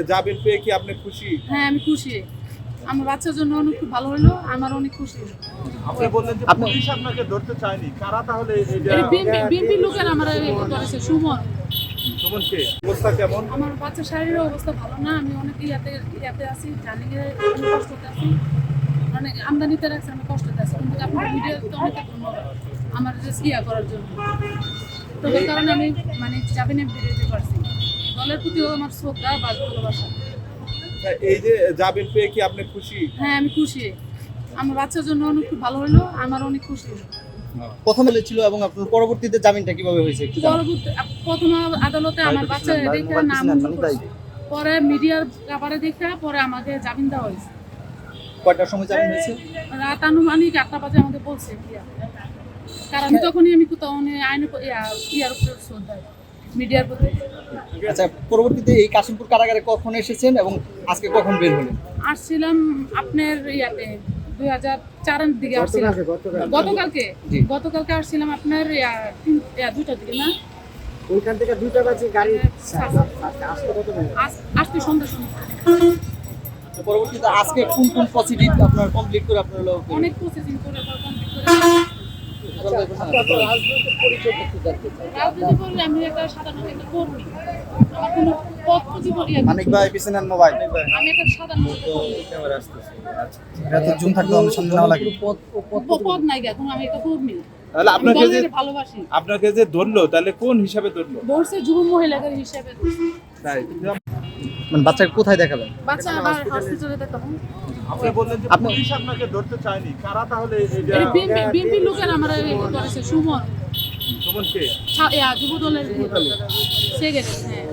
জামিন পেয়ে কি আপনি খুশি? হ্যাঁ আমি খুশি। আমার বাচ্চার জন্য অনেক খুব ভালো হলো, আমার অনেক খুশি। আপনি বললেন যে পুলিশ আপনাকে ধরতে চায়নি, কারা তাহলে এটা? বিএনপি লোকের আমার করেছে সুমন। সুমনকে অবস্থা কেমন? আমার বাচ্চার শারীরিক অবস্থা ভালো না, আমি অনেক ইয়াতে আছি, জার্নিং এর অনেক কষ্টতে আছি, অনেক আমদানিতে রাখছে, আমি কষ্টতে আছি, কিন্তু আপনার ভিডিওতে অনেক ধন্যবাদ আমার যে ইয়া করার জন্য। তো এই কারণে আমি মানে জামিনে বেরোতে পারছি। দলের প্রতিও আমার শ্রদ্ধা বা ভালোবাসা। এই যে জামিন পেয়ে কি আপনি খুশি? হ্যাঁ আমি খুশি। আমার বাচ্চার জন্য অনেক খুব ভালো হলো, আমার অনেক খুশি। প্রথমে ছিল এবং আপনার পরবর্তীতে জামিনটা কিভাবে হয়েছে একটু জানান। প্রথম আদালতে আমার বাচ্চা দেখে নাম মঞ্জুর করছে, পরে মিডিয়ার ব্যাপারে দেখে পরে আমাকে জামিন দেওয়া হয়েছে। কয়টার সময় জামিন হয়েছে? রাত আনুমানিক 8টা বাজে আমাদের বলছে, কারণ তখনই আমি কোথাও আইন ইয়ার উপর শ্রদ্ধা মিডিয়ার প্রতি। আচ্ছা, পরবর্তীতে এই কাশিমপুর কারাগারে কখন এসেছেন এবং আজকে কখন বের হলেন? আসছিলাম আপনার ইয়াতে 2004-এর দিকে আসছিলাম, গতকালকে আসছিলাম আপনার 2টার দিকে না, ওইখান থেকে 2টা বাজে গাড়ি আসতে সন্ধ্যা। পরবর্তীতে আজকে কোন কোন পজিটিভ আপনার কমপ্লিট করে আপনার অনেক প্রসেসিং করে কমপ্লিট করে রাজনৈতিক পরিচয় একটু জানতে চাই। রাজনীতি করলে আমি একটা সাধারণ একটা কর্মী, আমার কোনো পদ প্রতিপন্ন মানিক ভাই পিছনে মোবাইল আমি একটা সাধারণ কর্মী। এটা তো জুম থাকতো আমি সামনে নাও লাগে। পদ নাই এখন, আমি একটা কর্মী। তাহলে আমি দলকে ভালোবাসি। আপনাকে যে ধরলো তাহলে কোন হিসাবে ধরলো? বলছে যুব মহিলাদের হিসেবে। তাই মানে বাচ্চাকে কোথায় দেখাবেন? বাচ্চা আবার হসপিটালে দেখাবো। আপনি বললেন যে পুলিশ আপনাকে ধরতে চায়নি, কারা তাহলে এটা? বিএনপি লোকের আমার করেছে সুমন। সুমনকে যুব দলের সেক্রেটারি। হ্যাঁ